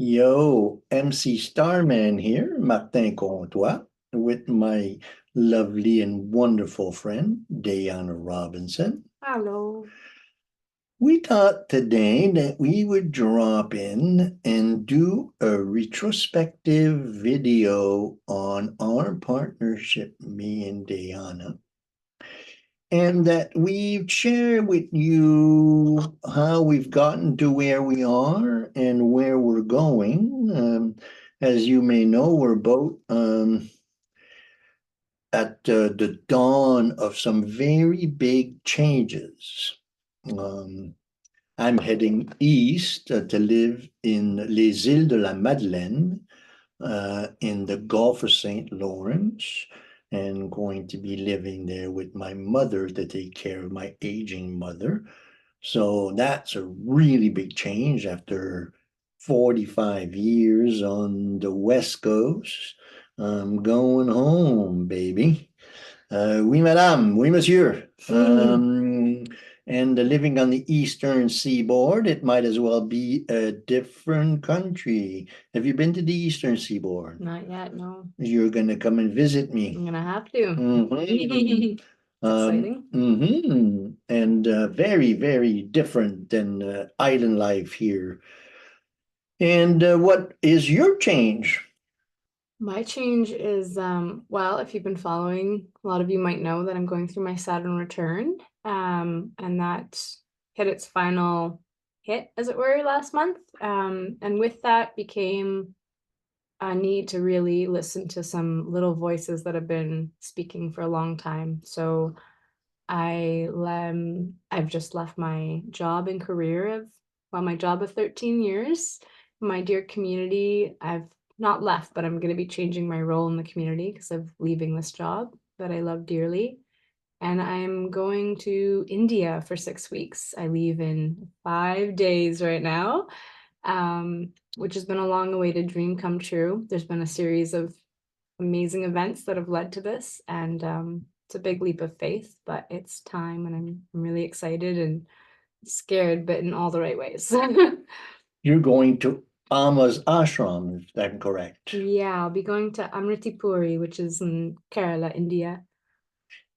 Yo, MC Starman here, Martin Comtois, with my lovely and wonderful friend, Dayana Robinson. Hello. We thought today that we would drop in and do a retrospective video on our partnership, me and Dayana, and that we share with you how we've gotten to where we are and where we're going. As you may know, we're both at the dawn of some very big changes. Um, I'm heading east to live in Les Îles de la Madeleine in the Gulf of St. Lawrence and going to be living there with my mother to take care of my aging mother. So that's a really big change after 45 years on the West Coast. I'm going home, baby. Oui, madame. Oui, monsieur. And living on the eastern seaboard, it might as well be a different country. Have you been to the eastern seaboard? Not yet, no. You're gonna come and visit me. I'm gonna have to. Mhm. Exciting. And very, very different than island life here. And what is your change? My change is, well, if you've been following, a lot of you might know that I'm going through my Saturn return, and that hit its final hit, as it were, last month. And with that became a need to really listen to some little voices that have been speaking for a long time. So I've just left my job and career my job of 13 years. My dear community, I've not left, but I'm going to be changing my role in the community because of leaving this job that I love dearly. And I'm going to India for 6 weeks. I leave in 5 days right now, which has been a long awaited dream come true. There's been a series of amazing events that have led to this, and it's a big leap of faith, but it's time, and I'm really excited and scared, but in all the right ways. You're going to Amma's ashram, if I'm correct. Yeah, I'll be going to Amritipuri, which is in Kerala, India.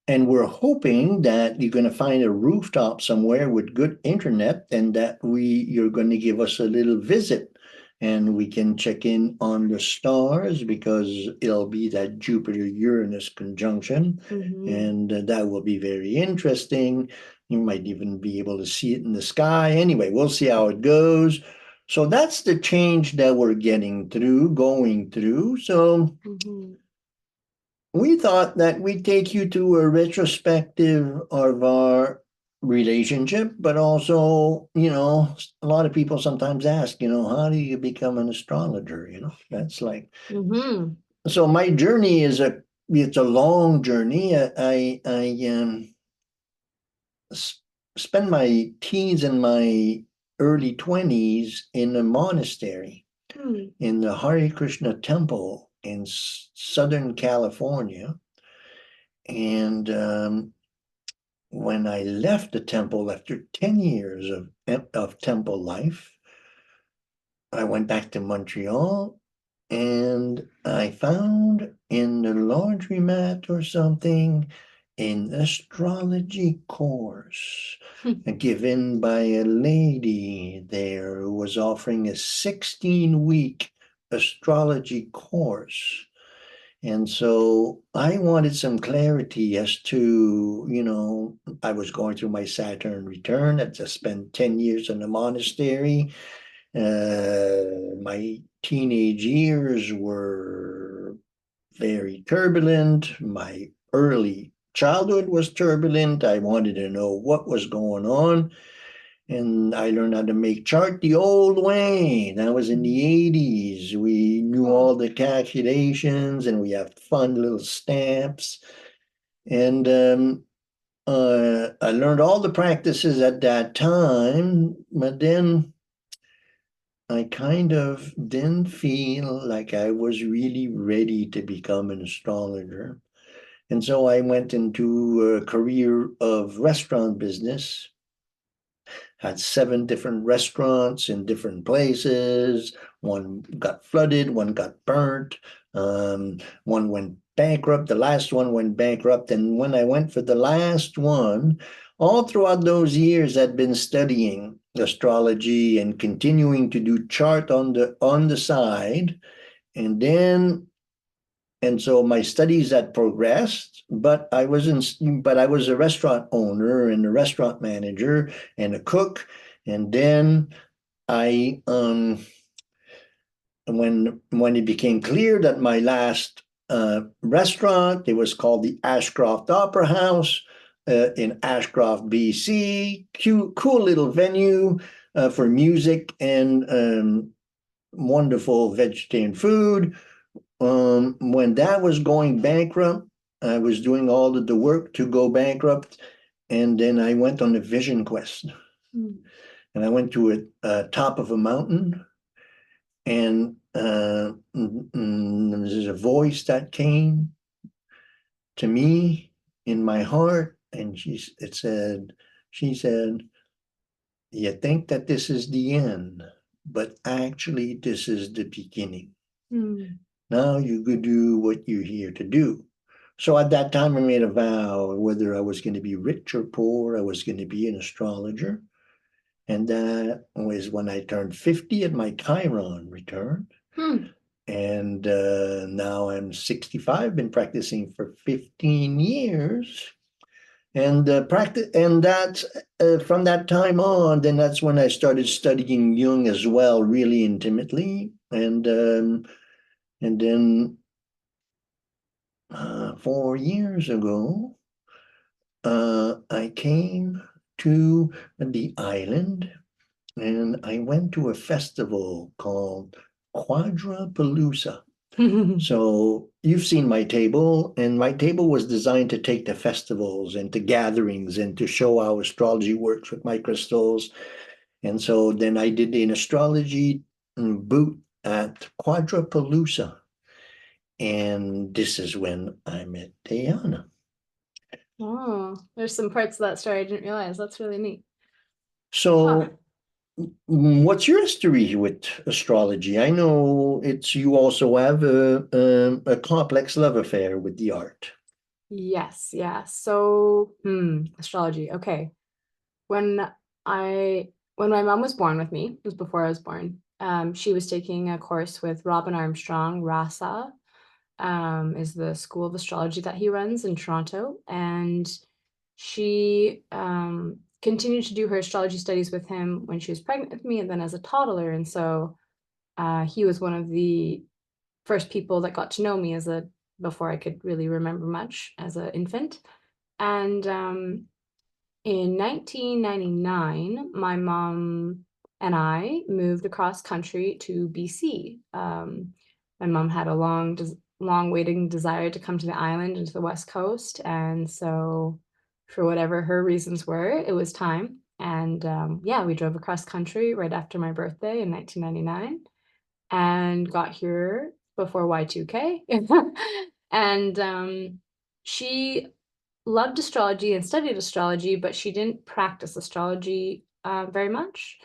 And we're hoping that you're going to find a rooftop somewhere with good internet and that you're going to give us a little visit and we can check in on the stars because it'll be that Jupiter-Uranus conjunction, and that will be very interesting. You might even be able to see it in the sky. Anyway, we'll see how it goes. So that's the change that we're going through. So we thought that we'd take you to a retrospective of our relationship, but also, a lot of people sometimes ask, how do you become an astrologer? That's like, so my journey it's a long journey. I spent my teens and my early 20s in a monastery in the Hare Krishna temple in Southern California. And when I left the temple after 10 years of temple life, I went back to Montreal and I found in the laundromat or something an astrology course given by a lady there who was offering a 16-week astrology course. And so I wanted some clarity as to, I was going through my Saturn return. I just spent 10 years in the monastery. My teenage years were very turbulent. My early childhood was turbulent. I wanted to know what was going on. And I learned how to make chart the old way. That was in the 80s. We knew all the calculations and we have fun little stamps. And I learned all the practices at that time, but then I kind of didn't feel like I was really ready to become an astrologer. And so I went into a career of restaurant business Had 7 different restaurants in different places. One got flooded, one got burnt, one went bankrupt. The last one went bankrupt. And when I went for the last one, all throughout those years, I'd been studying astrology and continuing to do chart on the side. And then and so my studies had progressed, but I was a restaurant owner and a restaurant manager and a cook. And then I when it became clear that my last restaurant, it was called the Ashcroft Opera House in Ashcroft, BC, cool little venue for music and wonderful vegetarian food. When that was going bankrupt, I was doing all of the work to go bankrupt, and then I went on a vision quest. And I went to a top of a mountain, and there's a voice that came to me in my heart, and she said, "You think that this is the end, but actually this is the beginning. Now you could do what you're here to do." So at that time, I made a vow whether I was going to be rich or poor, I was going to be an astrologer. And that was when I turned 50 and my Chiron returned. And now I'm 65, been practicing for 15 years. And that's from that time on, then that's when I started studying Jung as well, really intimately. And then 4 years ago, I came to the island and I went to a festival called Quadropalooza. So you've seen my table, and my table was designed to take to festivals and to gatherings and to show how astrology works with my crystals. And so then I did an astrology boot at Quadropalooza. And this is when I met Dayana. Oh, there's some parts of that story I didn't realize. That's really neat. So what's your history with astrology? I know you also have a complex love affair with the art. Yes, yeah. So, astrology. Okay. When my mom was born with me, it was before I was born. She was taking a course with Robin Armstrong. RASA is the school of astrology that he runs in Toronto, and she continued to do her astrology studies with him when she was pregnant with me and then as a toddler. And so he was one of the first people that got to know me before I could really remember much as an infant. And in 1999, my mom and I moved across country to BC. My mom had a long waiting desire to come to the island and to the West Coast. And so for whatever her reasons were, it was time. And we drove across country right after my birthday in 1999 and got here before Y2K. And she loved astrology and studied astrology, but she didn't practice astrology very much.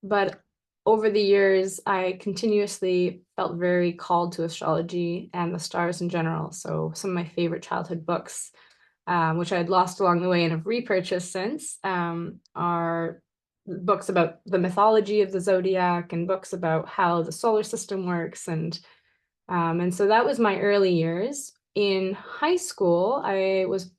But over the years, I continuously felt very called to astrology and the stars in general. So some of my favorite childhood books, which I had lost along the way and have repurchased since, are books about the mythology of the zodiac and books about how the solar system works. And so that was my early years. In high school, I was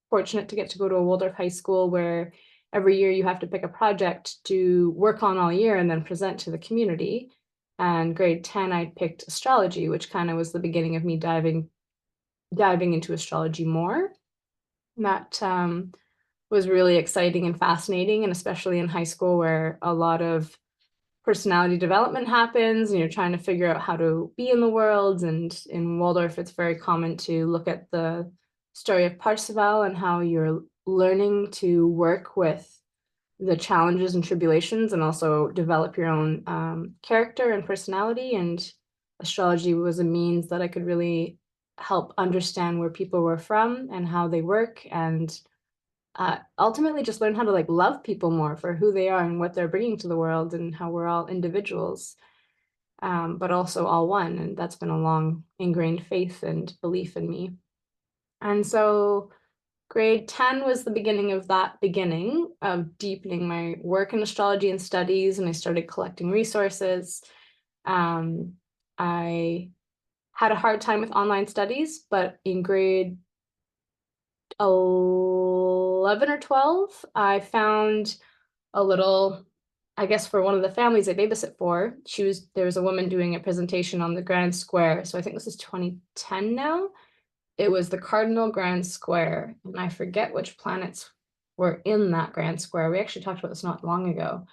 fortunate to get to go to a Waldorf high school where every year you have to pick a project to work on all year and then present to the community. And grade 10, I picked astrology, which kind of was the beginning of me diving into astrology more. And that was really exciting and fascinating, and especially in high school where a lot of personality development happens and you're trying to figure out how to be in the world. And in Waldorf, it's very common to look at the story of Parzival and how you're learning to work with the challenges and tribulations and also develop your own character and personality. And astrology was a means that I could really help understand where people were from and how they work, and ultimately just learn how to like love people more for who they are and what they're bringing to the world, and how we're all individuals, but also all one. And that's been a long ingrained faith and belief in me. And so grade 10 was the beginning of deepening my work in astrology and studies, and I started collecting resources. I had a hard time with online studies, but in grade 11 or 12, I found a little, I guess for one of the families I babysit for, there was a woman doing a presentation on the Grand Square. So I think this is 2010 now. It was the Cardinal Grand Square, and I forget which planets were in that Grand Square. We actually talked about this not long ago.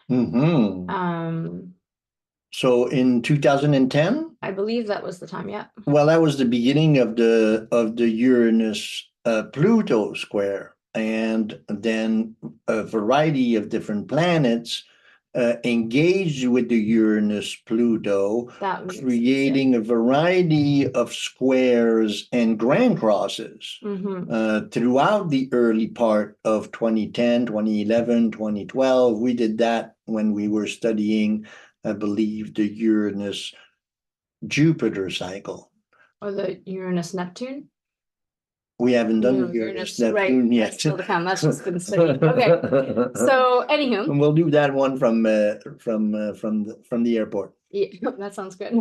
So in 2010? I believe that was the time, yeah. Well, that was the beginning of the Uranus Pluto square, and then a variety of different planets engaged with the Uranus Pluto, creating a variety of squares and grand crosses throughout the early part of 2010, 2011, 2012. We did that when we were studying, I believe, the Uranus Jupiter cycle. Or the Uranus-Neptune? We haven't done the Uranus-Neptune yet. That's still to come. That's just been studied. Okay. So, anywho. And we'll do that one from the airport. Yeah, that sounds good.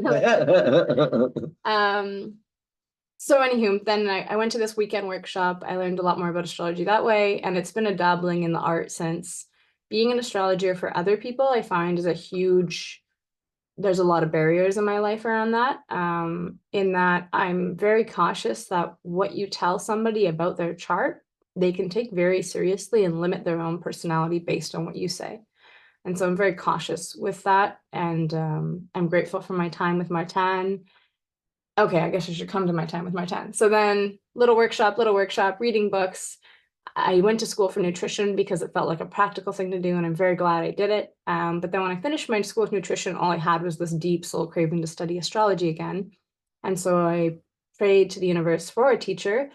So, anywho, then I went to this weekend workshop. I learned a lot more about astrology that way, and it's been a dabbling in the art since. Being an astrologer for other people, I find, is there's a lot of barriers in my life around that, in that I'm very cautious that what you tell somebody about their chart, they can take very seriously and limit their own personality based on what you say. And so I'm very cautious with that. And I'm grateful for my time with Martin. Okay, I guess I should come to my time with Martin. So then little workshop, reading books. I went to school for nutrition because it felt like a practical thing to do, and I'm very glad I did it. But then when I finished my school of nutrition, all I had was this deep soul craving to study astrology again. And so I prayed to the universe for a teacher.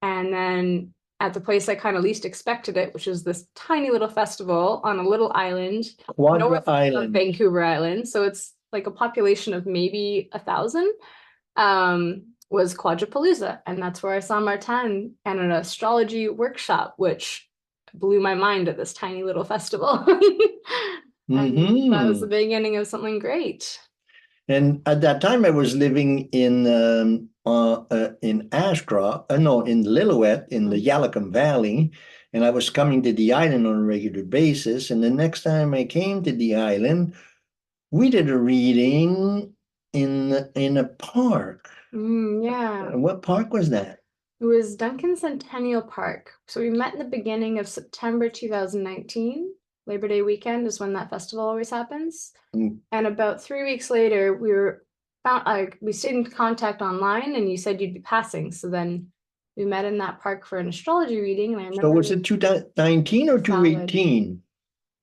And then at the place I kind of least expected it, which is this tiny little festival on a little island, north of Vancouver Island. So it's like a population of maybe 1,000. Was Quadripalooza, and that's where I saw Martin and an astrology workshop, which blew my mind at this tiny little festival. And that was the beginning of something great. And at that time, I was living in Lillooet, in the Yalakam Valley, and I was coming to the island on a regular basis. And the next time I came to the island, we did a reading in a park. Yeah. What park was that? It was Duncan Centennial Park. So we met in the beginning of September 2019. Labor Day weekend is when that festival always happens. And about 3 weeks later, we stayed in contact online, and you said you'd be passing. So then we met in that park for an astrology reading. And so was it 2019 or 2018?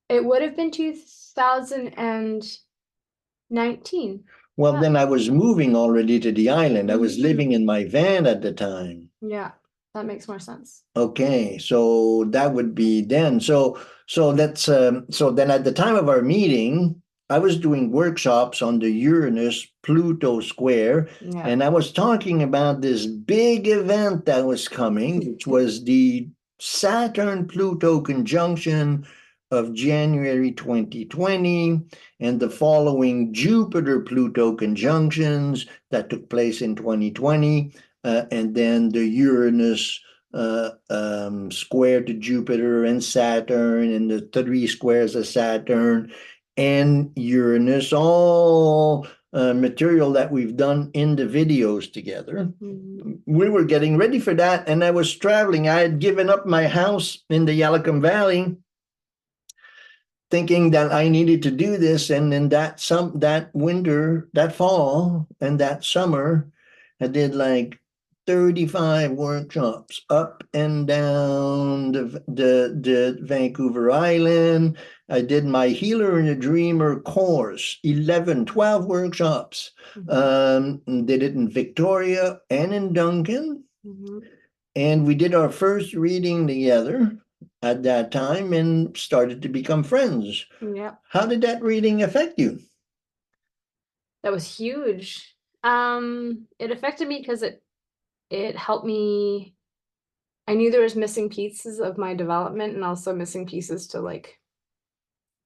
It would have been 2019. Well, then I was moving already to the island. I was living in my van at the time. Yeah, that makes more sense. Okay, so that would be then. So then at the time of our meeting, I was doing workshops on the Uranus Pluto square, and I was talking about this big event that was coming, which was the Saturn Pluto conjunction of January 2020, and the following Jupiter-Pluto conjunctions that took place in 2020, and then the Uranus square to Jupiter and Saturn, and the 3 squares of Saturn and Uranus, all material that we've done in the videos together. We were getting ready for that, and I was traveling. I had given up my house in the Yalakam Valley, thinking that I needed to do this. And then that fall, and that summer, I did like 35 workshops up and down the Vancouver Island. I did my Healer and a Dreamer course, 12 workshops. Did it in Victoria and in Duncan. And we did our first reading together. at that time and started to become friends. Yeah. How did that reading affect you? That was huge. It affected me because it helped me. I knew there was missing pieces of my development and also missing pieces to like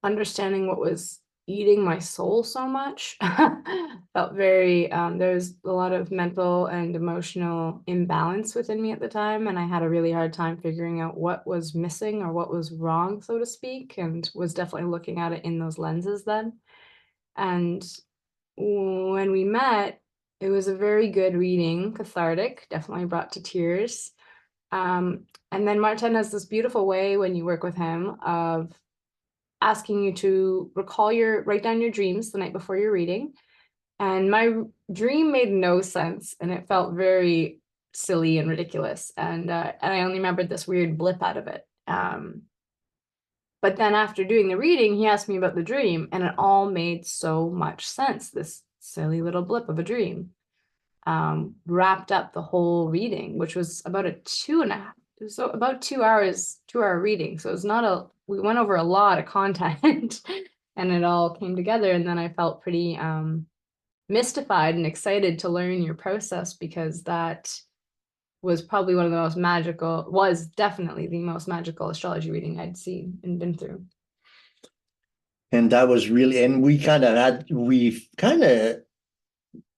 understanding what was eating my soul so much. Felt very there was a lot of mental and emotional imbalance within me at the time, and I had a really hard time figuring out what was missing or what was wrong, so to speak, and was definitely looking at it in those lenses then. And when we met, it was a very good reading, cathartic, definitely brought to tears. And then R.H.N has this beautiful way when you work with him of asking you to write down your dreams the night before your reading. And my dream made no sense, and it felt very silly and ridiculous. And I only remembered this weird blip out of it. But then after doing the reading, he asked me about the dream, and it all made so much sense. This silly little blip of a dream wrapped up the whole reading, which was about about 2 hours, 2 hour reading. So it was not we went over a lot of content and it all came together. And then I felt pretty mystified and excited to learn your process, because that was probably one of the most magical, was definitely the most magical astrology reading I'd seen and been through. And that was really, and we kind of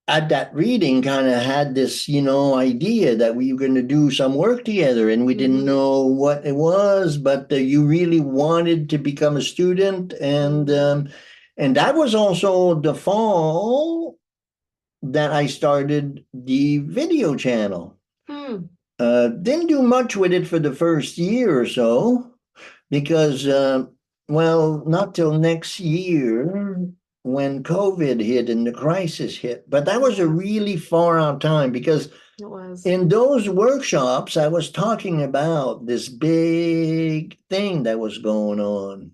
at that reading kind of had this, idea that we were going to do some work together, and we didn't know what it was, but you really wanted to become a student. And that was also the fall that I started the video channel. Didn't do much with it for the first year or so, because, well, not till next year when COVID hit and the crisis hit. But that was a really far out time, because it was. In those workshops, I was talking about this big thing that was going on.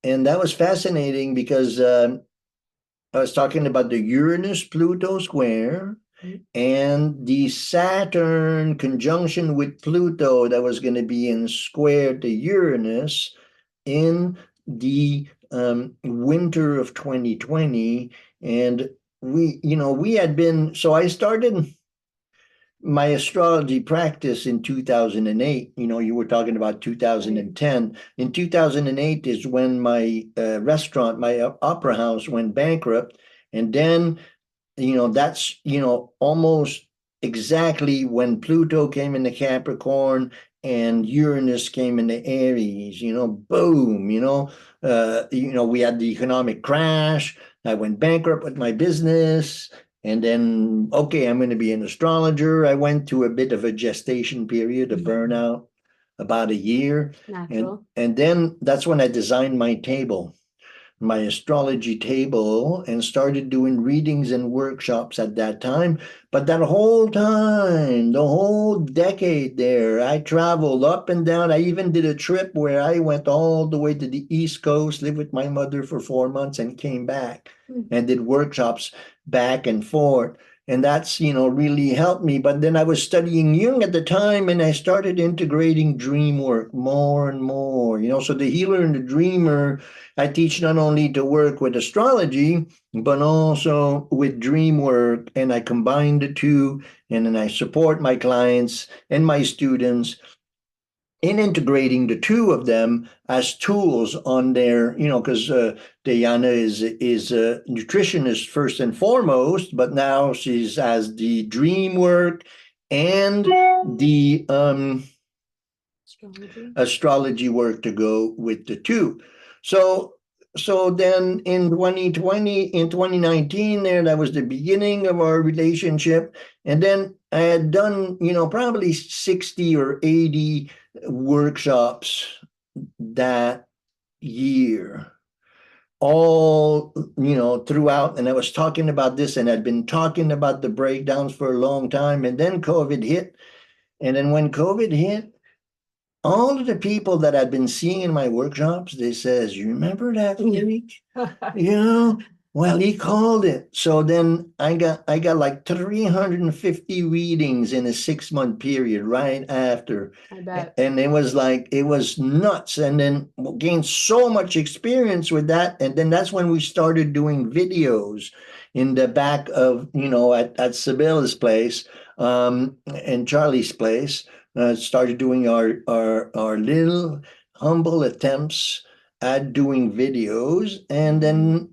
And that was fascinating because I was talking about the Uranus-Pluto square and the Saturn conjunction with Pluto that was going to be in square to Uranus in the winter of 2020. And we had been, so I started my astrology practice in 2008. You were talking about 2010. In 2008 is when my restaurant, my opera house went bankrupt. And then, that's, almost exactly when Pluto came into Capricorn and Uranus came into Aries, boom, we had the economic crash. I went bankrupt with my business. And then, okay, I'm going to be an astrologer. I went through a bit of a gestation period, a burnout, about a year. Natural. And then that's when I designed my table, my astrology table, and started doing readings and workshops at that time. But that whole time, the whole decade there, I traveled up and down. I even did a trip where I went all the way to the East Coast, lived with my mother for 4 months, and came back and did workshops back and forth. And that's, really helped me. But then I was studying Jung at the time, and I started integrating dream work more and more. So the healer and the dreamer, I teach not only to work with astrology, but also with dream work. And I combine the two, and then I support my clients and my students in integrating the two of them as tools on their, because Dayana is a nutritionist first and foremost, but now she's as the dream work and the astrology work to go with the two. So then in 2019 there, that was the beginning of our relationship. And then I had done, probably 60 or 80 workshops that year, all, throughout. And I was talking about this, and I'd been talking about the breakdowns for a long time. And then COVID hit. And then when COVID hit, all of the people that I'd been seeing in my workshops, they says, you remember that week? Well, he called it. So then I got like 350 readings in a 6 month period right after. I bet. And it was like it was nuts. And then gained so much experience with that. And then that's when we started doing videos in the back of, at Sibylla's place, and Charlie's place. Started doing our little humble attempts at doing videos. And then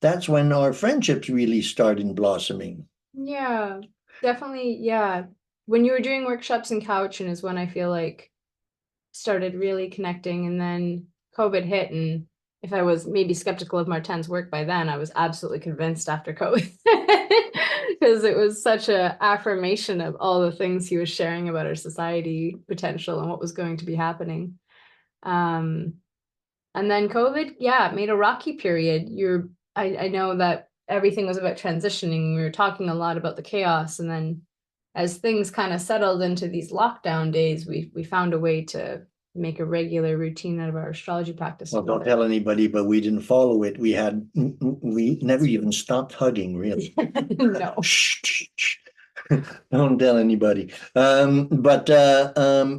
that's when our friendships really started blossoming. Yeah, definitely. Yeah. When you were doing workshops in Cowichan is when I feel like started really connecting, and then COVID hit, and if I was maybe skeptical of Martin's work by then, I was absolutely convinced after COVID because it was such a affirmation of all the things he was sharing about our society potential and what was going to be happening. And then COVID, yeah, made a rocky period. I know that everything was about transitioning. We were talking a lot about the chaos, and then as things kind of settled into these lockdown days, we found a way to make a regular routine out of our astrology practice. Well, don't tell anybody, but we didn't follow it. We never even stopped hugging, really. No. Shh, shh. Don't tell anybody. But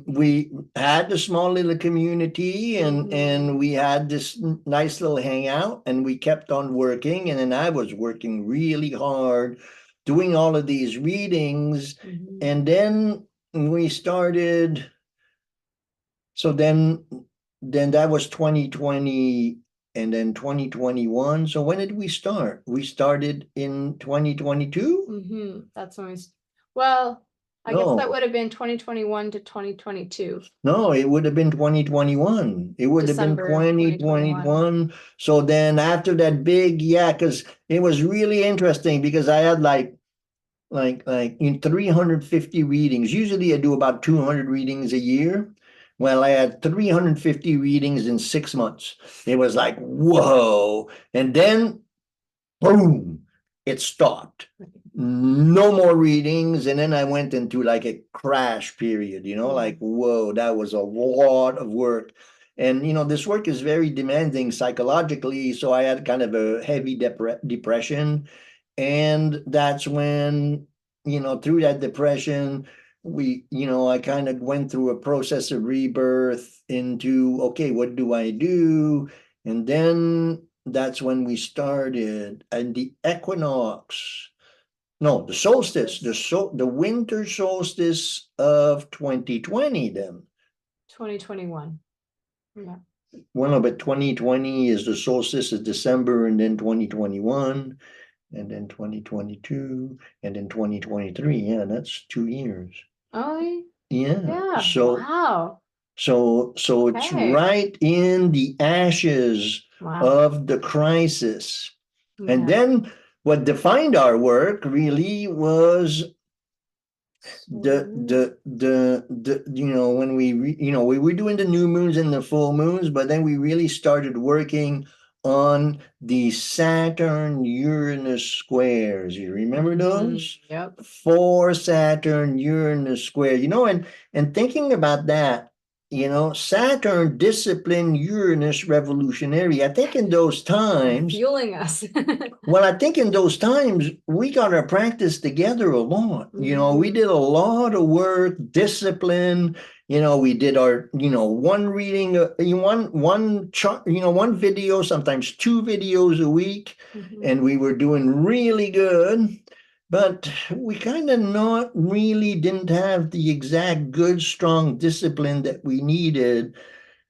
we had a small little community, and we had this nice little hangout, and we kept on working. And then I was working really hard, doing all of these readings, and then we started. So then that was 2020, and then 2021. So when did we start? We started in 2022? That's when well, I guess that No. would have been 2021 to 2022. No, it would have been 2021. It would have been December of 2021. So then after that big, yeah, because it was really interesting because I had like in 350 readings. Usually I do about 200 readings a year. Well, I had 350 readings in 6 months. It was like, whoa. And then, boom, it stopped. No more readings. And then I went into like a crash period, like, whoa, that was a lot of work. And, this work is very demanding psychologically. So I had kind of a heavy depression. And that's when, through that depression, I kind of went through a process of rebirth into, okay, what do I do? And then that's when we started. And the equinox, no, the solstice, the winter solstice of 2020 then. 2021. Yeah. Well, no, but 2020 is the solstice of December, and then 2021. And then 2022, and then 2023. Yeah, that's 2 years. Oh, Yeah. yeah. So Wow. So it's right in the ashes of the crisis. And then what defined our work really was when we were doing the new moons and the full moons, but then we really started working on the Saturn Uranus squares. You remember those? Yep. 4 Saturn Uranus square. And thinking about that, Saturn discipline, Uranus revolutionary. I think in those times, fueling us. Well, I think in those times we got our practice together a lot. We did a lot of work, discipline. We did our, one reading, one chart, one video, sometimes 2 videos a week, and we were doing really good. But we kind of didn't have the exact good, strong discipline that we needed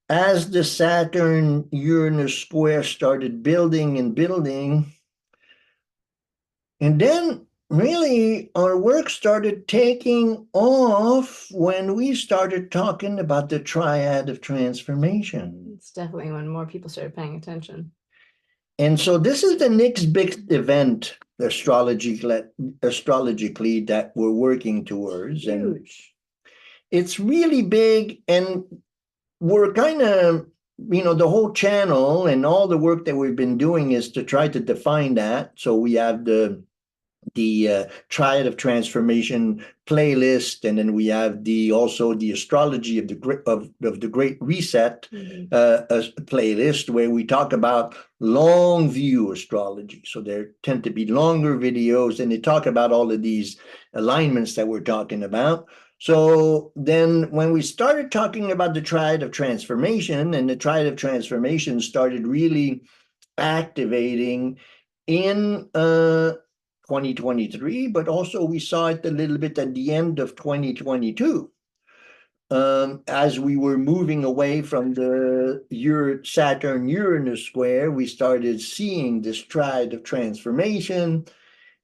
as the Saturn Uranus square started building and building. And then really our work started taking off when we started talking about the triad of transformation. It's definitely when more people started paying attention. And so this is the next big event astrologically that we're working towards. Huge. And it's really big, and we're kind of, the whole channel and all the work that we've been doing is to try to define that. So we have the Triad of Transformation playlist, and then we have also the Astrology of the Great Reset playlist, where we talk about long view astrology. So there tend to be longer videos, and they talk about all of these alignments that we're talking about. So then when we started talking about the Triad of Transformation, and the Triad of Transformation started really activating in 2023, but also we saw it a little bit at the end of 2022. As we were moving away from the Saturn-Uranus square, we started seeing this Triad of Transformation,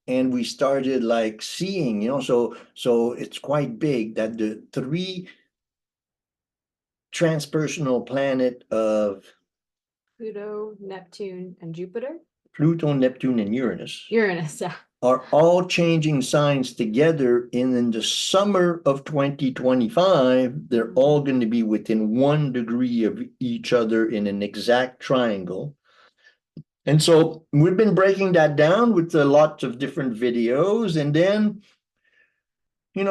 and we started like seeing, so it's quite big that the three transpersonal planet of Pluto, Neptune, and Jupiter. Pluto, Neptune, and Uranus. Uranus, yeah. Are all changing signs together, and in the summer of 2025, they're all going to be within 1 degree of each other in an exact triangle. And so we've been breaking that down with lots of different videos, and then,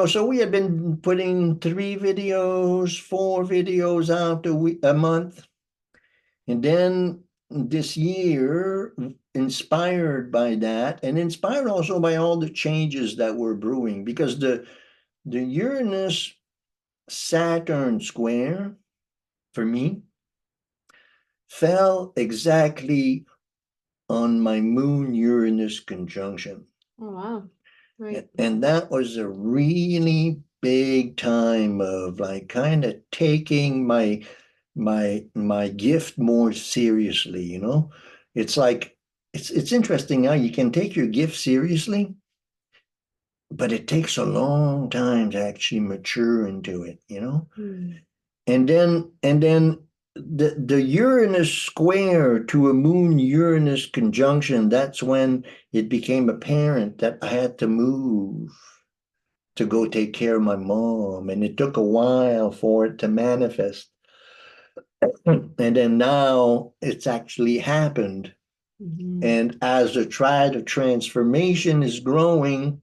so we have been putting 3 videos, 4 videos out a month, and then this year, inspired by that, and inspired also by all the changes that were brewing, because the Uranus Saturn square for me fell exactly on my Moon Uranus conjunction. Oh, wow. Right. And that was a really big time of like kind of taking my gift more seriously. It's like it's interesting how you can take your gift seriously, but it takes a long time to actually mature into it. And then the Uranus square to a Moon Uranus conjunction, that's when it became apparent that I had to move to go take care of my mom, and it took a while for it to manifest. And then now it's actually happened. And as the Triad of Transformation is growing,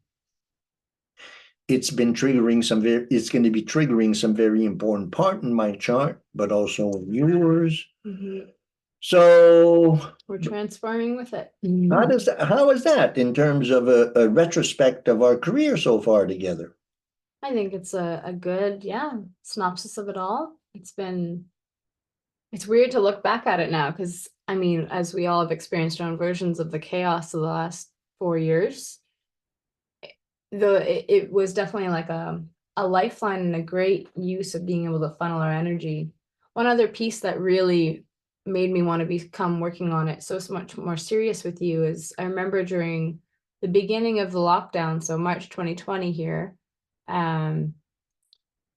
it's going to be triggering some very important part in my chart, but also in yours. So we're transforming with it. How is that in terms of a retrospect of our career so far together? I think it's a good, synopsis of it all. It's weird to look back at it now, because I mean, as we all have experienced our own versions of the chaos of the last 4 years, though it was definitely like a lifeline and a great use of being able to funnel our energy. One other piece that really made me want to become working on it so much more serious with you is, I remember during the beginning of the lockdown, so March 2020 here,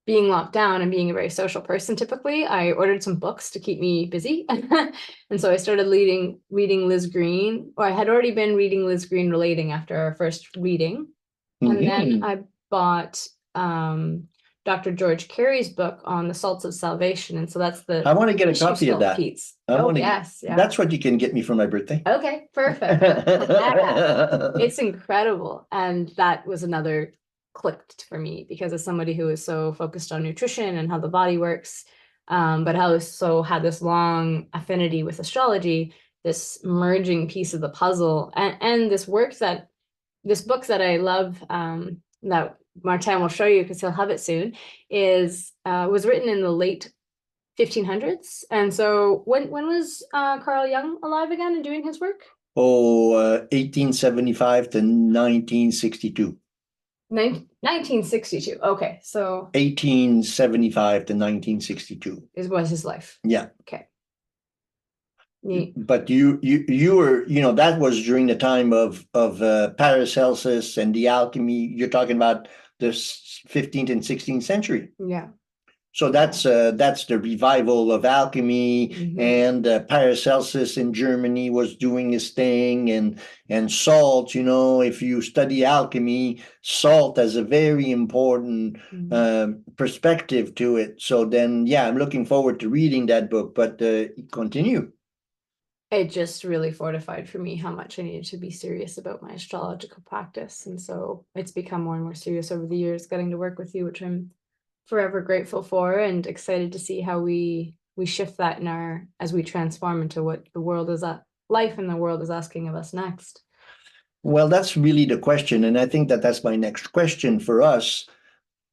being locked down and being a very social person, typically, I ordered some books to keep me busy. And so I started reading Liz Green, or I had already been reading Liz Green Relating after our first reading. And then I bought Dr. George Carey's book on the salts of salvation. And so that's I want to get a copy of that. Piece. Yes. Yeah. That's what you can get me for my birthday. Okay, perfect. It's incredible. And that was another clicked for me, because as somebody who is so focused on nutrition and how the body works, but how also had this long affinity with astrology, this merging piece of the puzzle, and this book that I love, that Martin will show you because he'll have it soon, was written in the late 1500s. And so when was Carl Jung alive again and doing his work? 1875 to 1962. 1962. Okay, so 1875 to 1962 was his life. Yeah. Okay. Neat. But you were, that was during the time of Paracelsus and the alchemy. You're talking about the 15th and 16th century. Yeah. So that's the revival of alchemy, and Paracelsus in Germany was doing his thing, and salt. If you study alchemy, salt has a very important perspective to it. So then, I'm looking forward to reading that book. But continue. it just really fortified for me how much I needed to be serious about my astrological practice. And so it's become more and more serious over the years, getting to work with you, which I'm forever grateful for, and excited to see how we shift that in our, as we transform into what the world is at, life in the world is asking of us next. Well, that's really the question. And I think that that's my next question for us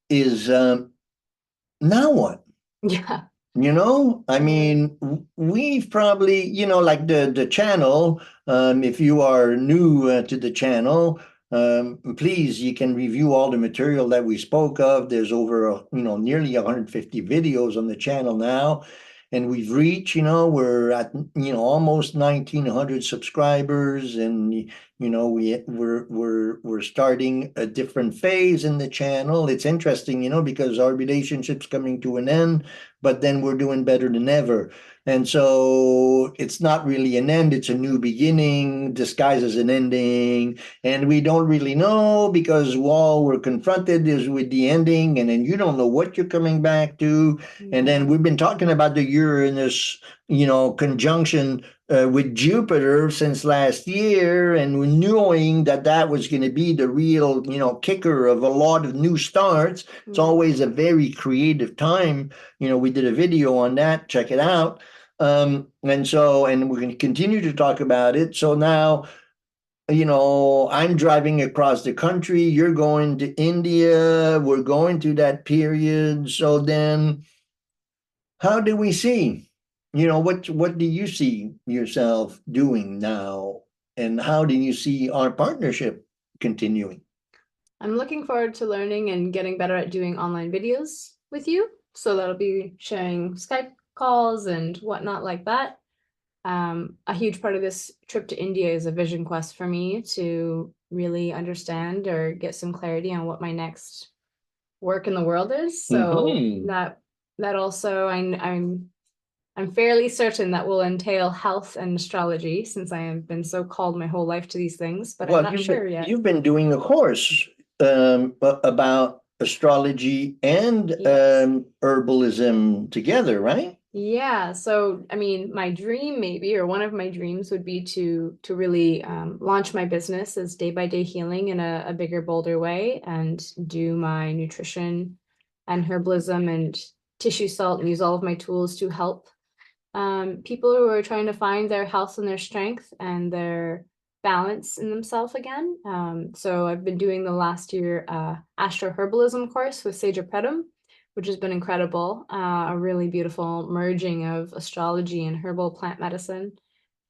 is now what? Yeah. I mean, we've probably, like the channel, if you are new to the channel, please, you can review all the material that we spoke of. There's over, nearly 150 videos on the channel now. And we've reached, we're at, almost 1,900 subscribers, and we're starting a different phase in the channel. It's interesting, because our relationship's coming to an end, but then we're doing better than ever. And so it's not really an end, it's a new beginning disguised as an ending. And we don't really know, because all we're confronted is with the ending, and then you don't know what you're coming back to. And then we've been talking about the Uranus, conjunction with Jupiter since last year, and we're knowing that that was going to be the real, kicker of a lot of new starts. It's always a very creative time. We did a video on that. Check it out. And we're going to continue to talk about it. So now, I'm driving across the country. You're going to India. We're going through that period. So then, how do we see? What do you see yourself doing now? And how do you see our partnership continuing? I'm looking forward to learning and getting better at doing online videos with you. So that'll be sharing Skype calls and whatnot like that. A huge part of this trip to India is a vision quest for me to really understand or get some clarity on what my next work in the world is. So that also I'm fairly certain that will entail health and astrology, since I have been so called my whole life to these things, but I'm not sure yet. You've been doing a course about astrology and herbalism together, right? Yeah. So, I mean, my dream maybe, or one of my dreams would be to really launch my business as Day by Day Healing in a bigger, bolder way, and do my nutrition and herbalism and tissue salt, and use all of my tools to help people who are trying to find their health and their strength and their balance in themselves again. So I've been doing the last year Astro Herbalism course with Sage Predum, which has been incredible. A really beautiful merging of astrology and herbal plant medicine.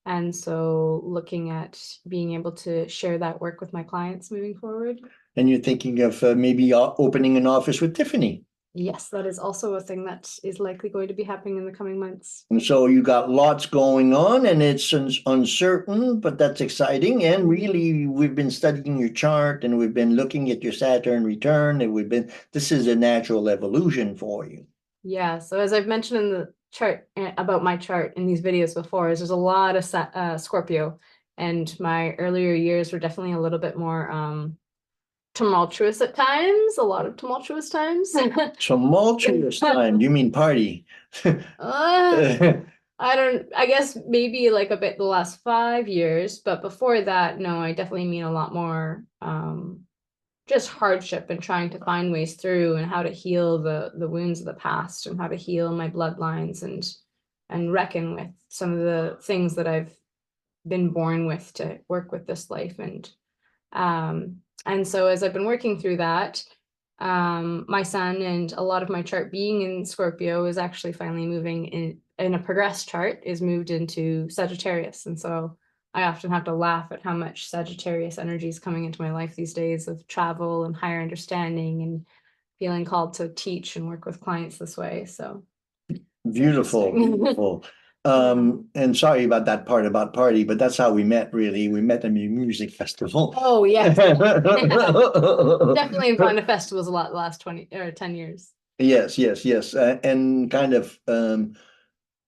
And so looking at being able to share that work with my clients moving forward. And you're thinking of maybe opening an office with Tiffany. Yes, that is also a thing that is likely going to be happening in the coming months. And so you got lots going on, and it's uncertain, but that's exciting. And really, we've been studying your chart, and we've been looking at your Saturn return, and this is a natural evolution for you. Yeah. So as I've mentioned in the chart about my chart in these videos before, is there's a lot of Scorpio, and my earlier years were definitely a little bit more tumultuous at times, a lot of tumultuous times. Tumultuous time? You mean party? I guess maybe like a bit the last 5 years, but before that, no, I definitely mean a lot more just hardship and trying to find ways through, and how to heal the wounds of the past, and how to heal my bloodlines, and reckon with some of the things that I've been born with to work with this life. And so as I've been working through that, my sun and a lot of my chart being in Scorpio is actually finally moving in a progressed chart, is moved into Sagittarius. And so I often have to laugh at how much Sagittarius energy is coming into my life these days, of travel and higher understanding, and feeling called to teach and work with clients this way. So beautiful, beautiful. And sorry about that part about party, but that's how we met, really. We met at a music festival. Oh, yeah. Definitely gone to festivals a lot the last 20 or 10 years. Yes. And kind of,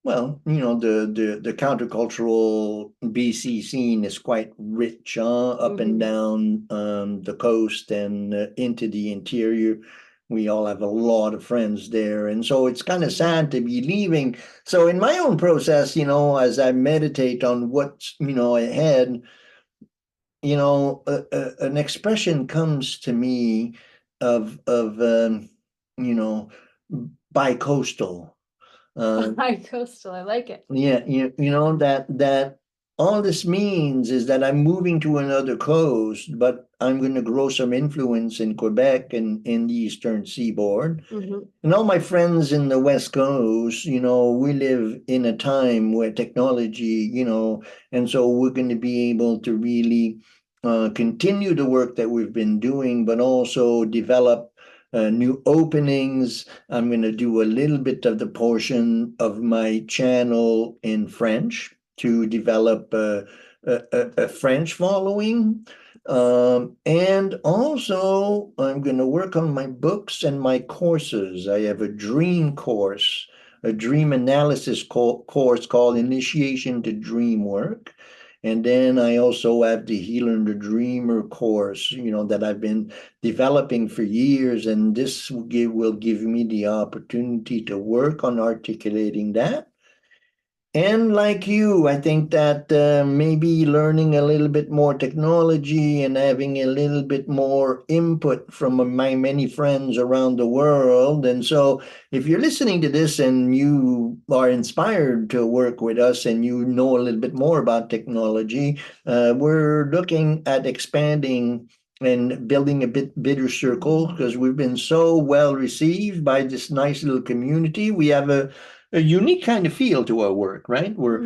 well, the countercultural BC scene is quite rich, up and down the coast and into the interior. We all have a lot of friends there. And so it's kind of sad to be leaving. So in my own process, as I meditate on what's, ahead, an expression comes to me of bi-coastal. Bi-coastal, I like it. Yeah, that all this means is that I'm moving to another coast, but I'm going to grow some influence in Quebec and in the Eastern Seaboard. And all my friends in the West Coast, we live in a time where technology, and so we're going to be able to really continue the work that we've been doing, but also develop new openings. I'm going to do a little bit of the portion of my channel in French to develop a French following. And also, I'm going to work on my books and my courses. I have a dream course, a dream analysis course called Initiation to Dream Work. And then I also have the Healer and the Dreamer course, that I've been developing for years. And this will give me the opportunity to work on articulating that. And like you, I think that maybe learning a little bit more technology and having a little bit more input from my many friends around the world. And so, if you're listening to this and you are inspired to work with us and you know a little bit more about technology, we're looking at expanding and building a bigger circle because we've been so well received by this nice little community. We have a unique kind of feel to our work, right? Where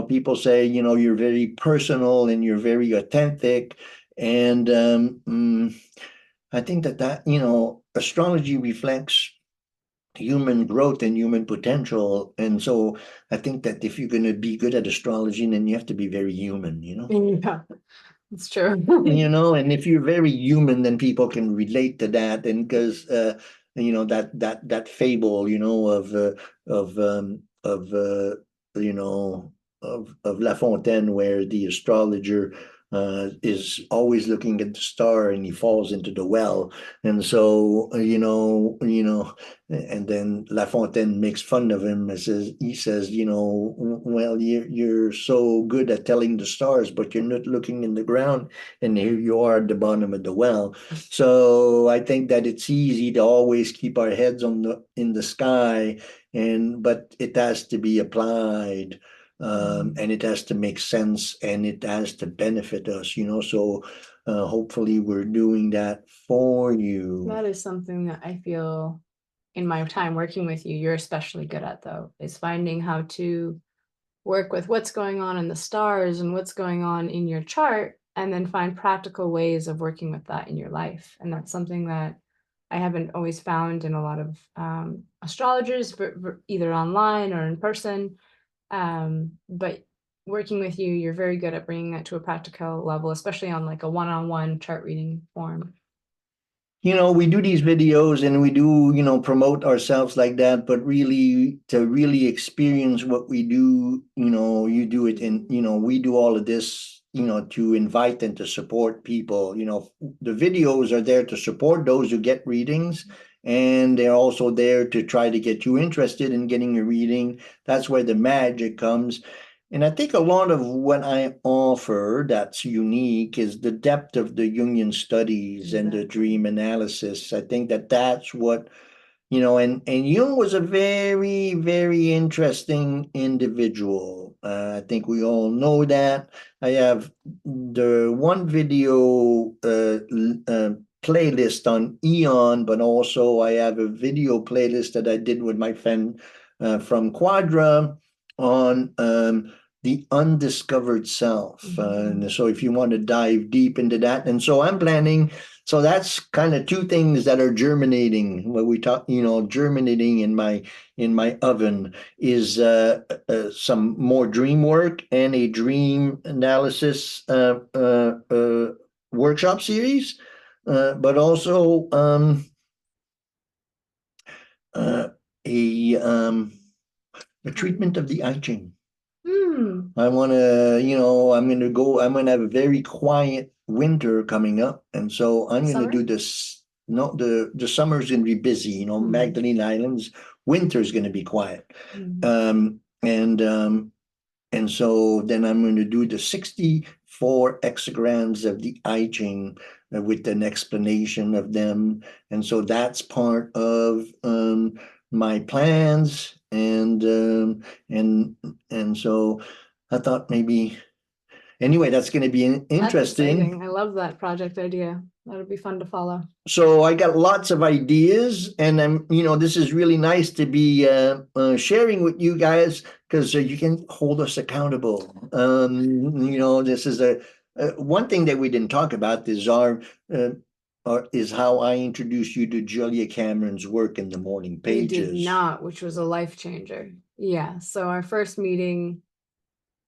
people say, you're very personal and you're very authentic, and I think that astrology reflects human growth and human potential, and so I think that if you're going to be good at astrology, then you have to be very human. Yeah, it's true. And if you're very human, then people can relate to that, and because that fable, of of La Fontaine, where the astrologer is always looking at the star and he falls into the well, and so and then La Fontaine makes fun of him and says, well, you're so good at telling the stars, but you're not looking in the ground, and here you are at the bottom of the well. So I think that it's easy to always keep our heads in the sky, but it has to be applied, and it has to make sense, and it has to benefit us. So hopefully we're doing that for you. That is something that I feel in my time working with you, you're especially good at, though, is finding how to work with what's going on in the stars and what's going on in your chart, and then find practical ways of working with that in your life. And that's something that I haven't always found in a lot of astrologers, either online or in person. But working with you, you're very good at bringing that to a practical level, especially on like a one-on-one chart reading form. We do these videos and we do, promote ourselves like that, but really to really experience what we do, you do it in, we do all of this, to invite and to support people. The videos are there to support those who get readings, and they're also there to try to get you interested in getting a reading. That's where the magic comes. And I think a lot of what I offer that's unique is the depth of the Jungian studies and the dream analysis. I think that that's what, and Jung was a very, very interesting individual. I think we all know that. I have the one video playlist on Eon, but also I have a video playlist that I did with my friend from Quadra on the undiscovered self. And so if you want to dive deep into that, and so I'm planning, so that's kind of two things that are germinating when we talk, germinating in my oven is some more dream work and a dream analysis workshop series, but also a treatment of the I Ching. I want to, I'm going to have a very quiet winter coming up. And so I'm going to do no, the summer's going to be busy, you know, Magdalene Islands, winter's going to be quiet. And so then I'm going to do the 64 hexagrams of the I Ching with an explanation of them. And so that's part of my plans. And so I thought maybe, anyway, that's going to be interesting. I love that project idea. That'll be fun to follow. So I got lots of ideas, and this is really nice to be sharing with you guys, because you can hold us accountable. This is one thing that we didn't talk about is is how I introduced you to Julia Cameron's work in the morning pages. We did not, which was a life changer. Yeah. So our first meeting,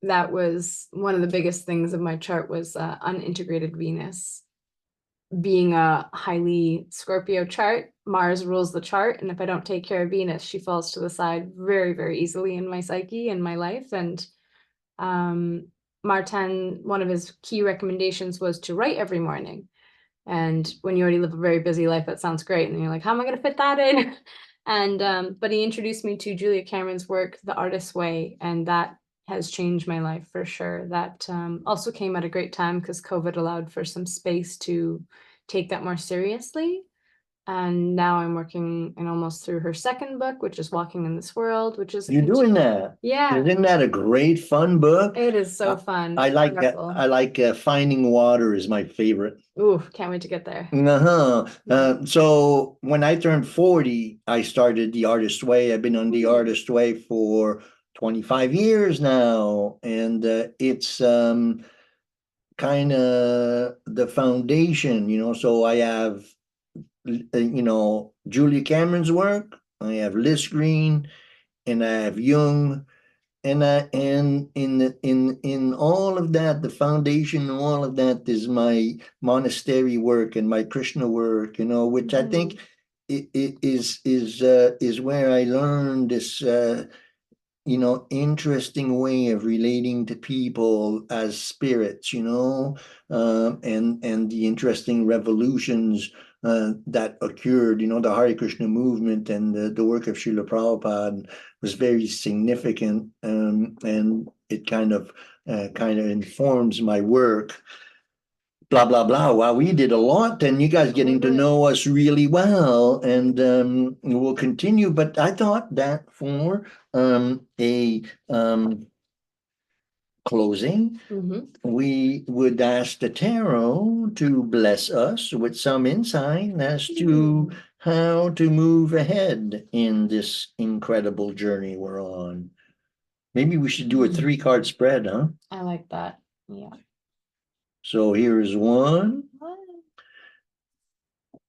that was one of the biggest things of my chart, was unintegrated Venus. Being a highly Scorpio chart, Mars rules the chart. And if I don't take care of Venus, she falls to the side very, very easily in my psyche and my life. And Martin, one of his key recommendations was to write every morning. And when you already live a very busy life, that sounds great. And you're like, how am I going to fit that in? And but he introduced me to Julia Cameron's work, The Artist's Way, and that has changed my life for sure. That also came at a great time because COVID allowed for some space to take that more seriously. And now I'm working and almost through her second book, which is Walking in This World, which is You're doing that. Yeah. Isn't that a great fun book? It is so fun. I like that. I like Finding Water is my favorite. Ooh, can't wait to get there. So when I turned 40, I started The Artist's Way. I've been on The Artist's Way for 25 years now, and it's kind of the foundation, so I have Julia Cameron's work, I have Liz Green, and I have Jung, and in all of that, the foundation and all of that is my monastery work and my Krishna work, which I think is where I learned this interesting way of relating to people as spirits, and the interesting revolutions that occurred. The Hare Krishna movement and the work of Srila Prabhupada was very significant, and it kind of informs my work. Blah blah blah. Wow, we did a lot, and you guys getting to know us really well, and we'll continue. But I thought that for a closing, we would ask the tarot to bless us with some insight as to how to move ahead in this incredible journey we're on. Maybe we should do a 3-card spread, huh? I like that. Yeah. So here's one.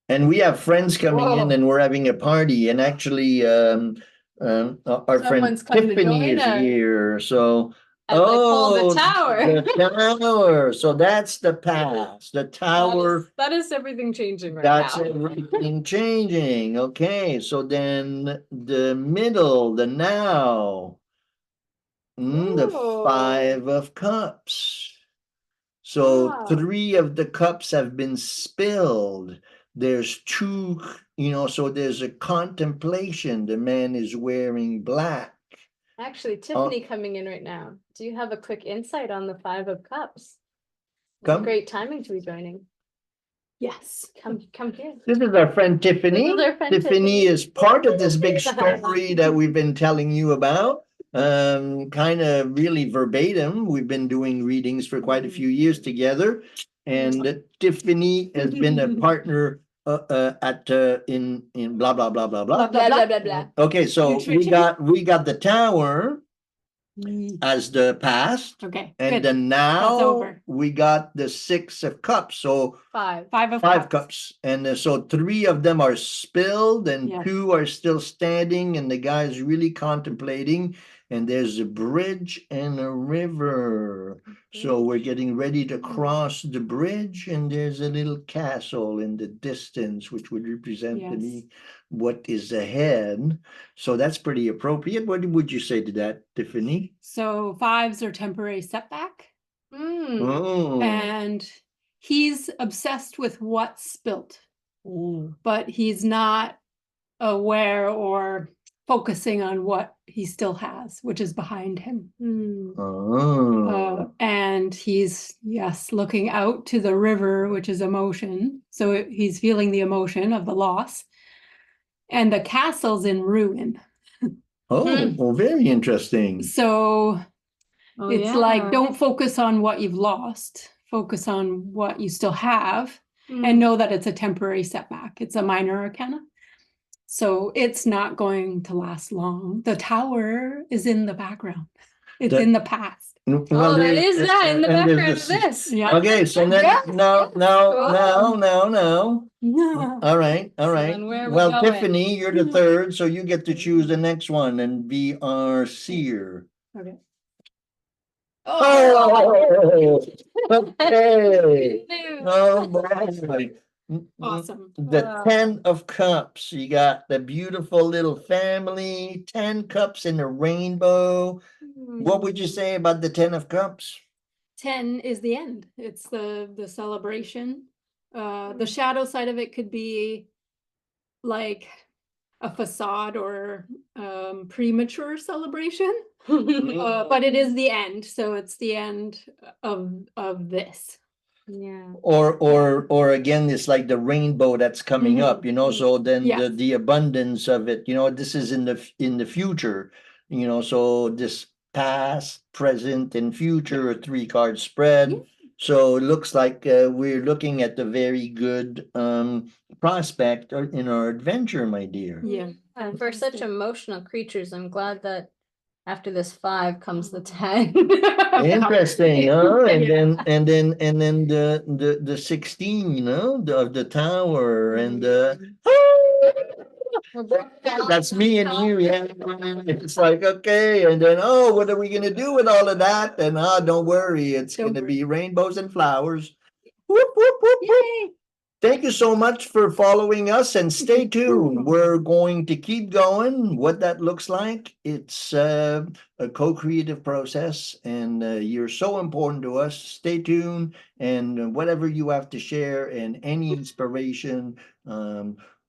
And we have friends coming in, and we're having a party. And actually, our friend Tiffany is here. So, the tower. The tower. So that's the past. The tower. That is everything changing right now. That's everything changing. Okay. So then the middle, the now. The 5 of Cups. So 3 of the cups have been spilled. There's 2, so there's a contemplation. The man is wearing black. Actually, Tiffany coming in right now. Do you have a quick insight on the 5 of Cups? Great timing to be joining. Yes, come here. This is our friend Tiffany. Tiffany is part of this big story that we've been telling you about. Kind of really verbatim. We've been doing readings for quite a few years together, and Tiffany has been a partner in blah blah blah blah blah blah blah blah blah. Okay, so we got the tower as the past. Okay, and good. then now over. We got the 6 of Cups. So 5 of cups, and so 3 of them are spilled, and 2 are still standing, and the guy's really contemplating. And there's a bridge and a river. So we're getting ready to cross the bridge, and there's a little castle in the distance, which would represent to me what is ahead. So that's pretty appropriate. What would you say to that, Tiffany? So 5s are temporary setback. Oh. And he's obsessed with what's spilt. but he's not aware or focusing on what he still has, which is behind him. Oh. And he's, yes, looking out to the river, which is emotion. So he's feeling the emotion of the loss. And the castle's in ruin. Oh, very interesting. So it's yeah. like, don't focus on what you've lost. Focus on what you still have and know that it's a temporary setback. It's a minor arcana. So it's not going to last long. The tower is in the background. It's in the past. Well, Oh, that there's- is that in the and there's background of this. Yeah. Okay, so then Yes, now. Yeah. All right, all So right. then where are we Well, going? Tiffany, you're the third, so you get to choose the next one and be our seer. Okay. Oh, okay. Oh, boy. Awesome. The Wow. 10 of Cups. You got the beautiful little family, 10 cups in the rainbow. What would you say about the 10 of Cups? 10 is the end. It's the celebration. The shadow side of it could be like a facade or premature celebration, but it is the end. So it's the end of this. Yeah. Or again, it's like the rainbow that's coming up, so then Yes. the abundance of it, this is in the future, so this past, present, and future, a 3-card spread. Yeah. So it looks like we're looking at the very good prospect in our adventure, my dear. Yeah. And for such emotional creatures, I'm glad that after this 5 comes the 10. Interesting, huh? And Yeah. then the 16, of the tower and that's me and you. Yeah. It's like, okay, and then what are we gonna do with all of that? And don't worry, it's Don't gonna worry. be rainbows and flowers. Whoop, whoop, whoop, whoop. Yay! Thank you so much for following us and stay tuned. We're going to keep going. What that looks like, it's a co-creative process, and you're so important to us. Stay tuned, and whatever you have to share and any inspiration,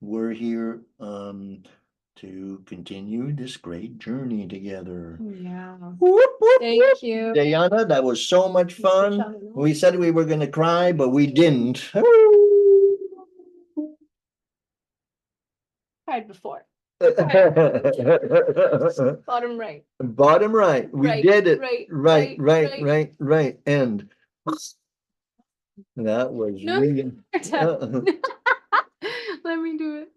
we're here to continue this great journey together. Yeah. Whoop, whoop, Thank whoop. you. Dayana, that was so much fun. We said we were going to cry, but we didn't. Tried before. Bottom right. Bottom right. We Right, did it. right, Right. And that was No, really. Let me do it.